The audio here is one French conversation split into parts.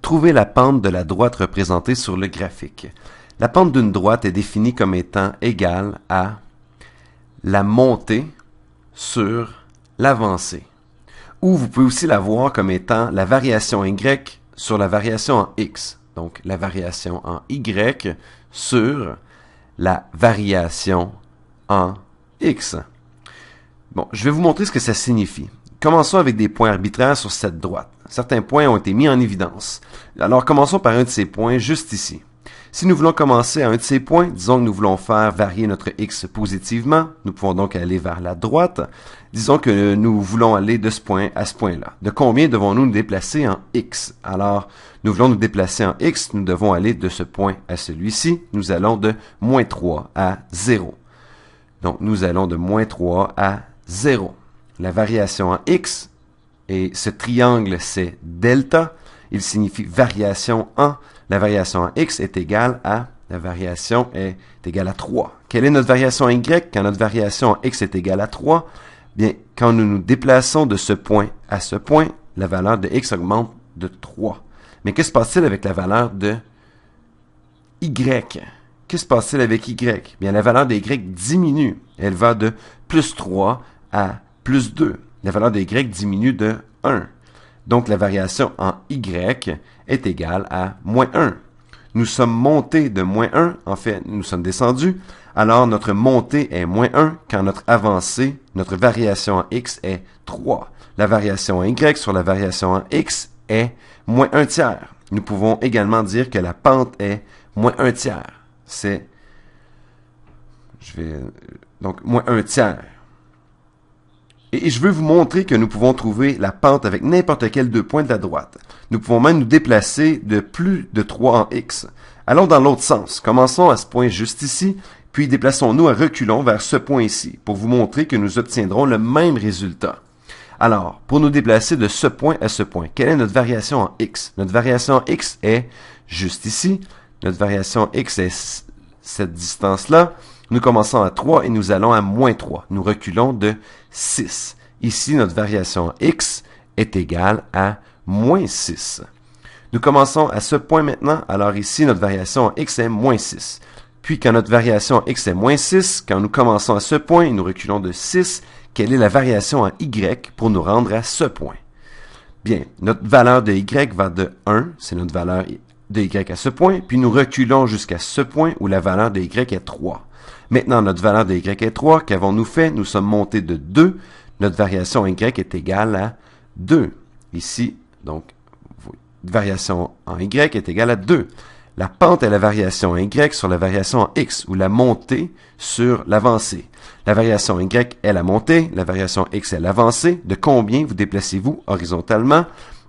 Trouvez la pente de la droite représentée sur le graphique. La pente d'une droite est définie comme étant égale à la montée sur l'avancée. Ou vous pouvez aussi la voir comme étant la variation y sur la variation en x. Donc, la variation en y sur la variation en x. Bon, je vais vous montrer ce que ça signifie. Commençons avec des points arbitraires sur cette droite. Certains points ont été mis en évidence. Alors, commençons par un de ces points juste ici. Si nous voulons commencer à un de ces points, disons que nous voulons faire varier notre x positivement, nous pouvons donc aller vers la droite. Disons que nous voulons aller de ce point à ce point-là. De combien devons-nous nous déplacer en x? Alors, nous voulons nous déplacer en x, nous devons aller de ce point à celui-ci. Nous allons de moins 3 à 0. Donc, nous allons de moins 3 à 0. La variation en x, et ce triangle, c'est delta. Il signifie variation en. La variation en x est égale à, la variation est égale à 3. Quelle est notre variation en y quand notre variation en x est égale à 3? Bien, quand nous nous déplaçons de ce point à ce point, la valeur de x augmente de 3. Mais que se passe-t-il avec la valeur de y? Que se passe-t-il avec y? Bien, la valeur de y diminue. Elle va de plus 3 à plus 2. La valeur de y diminue de 1. Donc, la variation en y est égale à moins 1. Nous sommes montés de moins 1, en fait, nous sommes descendus. Alors, notre montée est moins 1 quand notre avancée, notre variation en x est 3. La variation en y sur la variation en x est moins 1 tiers. Nous pouvons également dire que la pente est moins 1 tiers. C'est, donc, moins 1 tiers. Et je veux vous montrer que nous pouvons trouver la pente avec n'importe quel deux points de la droite. Nous pouvons même nous déplacer de plus de 3 en x. Allons dans l'autre sens. Commençons à ce point juste ici, puis déplaçons-nous à reculons vers ce point ici, pour vous montrer que nous obtiendrons le même résultat. Alors, pour nous déplacer de ce point à ce point, quelle est notre variation en x? Notre variation en x est juste ici. Notre variation en x est cette distance-là. Nous commençons à 3 et nous allons à moins 3. Nous reculons de 6. Ici, notre variation x est égale à moins 6. Nous commençons à ce point maintenant. Alors ici, notre variation x est moins 6. Puis, quand notre variation x est moins 6, quand nous commençons à ce point et nous reculons de 6, quelle est la variation en y pour nous rendre à ce point? Bien, notre valeur de y va de 1, c'est notre valeur de y à ce point, puis nous reculons jusqu'à ce point où la valeur de y est 3. Maintenant, notre valeur de y est 3. Qu'avons-nous fait? Nous sommes montés de 2. Notre variation y est égale à 2. Ici, donc, variation en y est égale à 2. La pente est la variation y sur la variation en x, ou la montée sur l'avancée. La variation y est la montée, la variation x est l'avancée. De combien vous déplacez-vous horizontalement?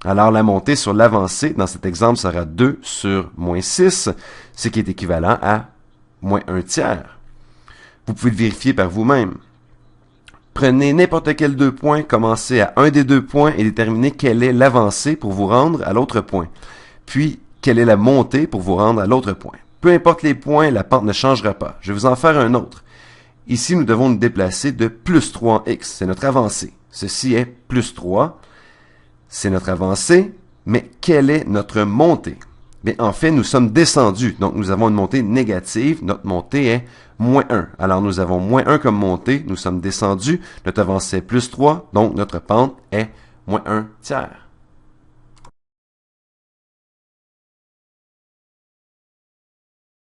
Alors, la montée sur l'avancée, dans cet exemple, sera 2 sur moins 6, ce qui est équivalent à moins 1 tiers. Vous pouvez le vérifier par vous-même. Prenez n'importe quel deux points, commencez à un des deux points et déterminez quelle est l'avancée pour vous rendre à l'autre point. Puis, quelle est la montée pour vous rendre à l'autre point. Peu importe les points, la pente ne changera pas. Je vais vous en faire un autre. Ici, nous devons nous déplacer de plus 3 en x. C'est notre avancée. Ceci est plus 3. C'est notre avancée. Mais quelle est notre montée? Bien, en fait, nous sommes descendus. Donc, nous avons une montée négative. Notre montée est moins 1. Alors, nous avons moins 1 comme montée. Nous sommes descendus. Notre avancée est plus 3. Donc, notre pente est moins 1 tiers.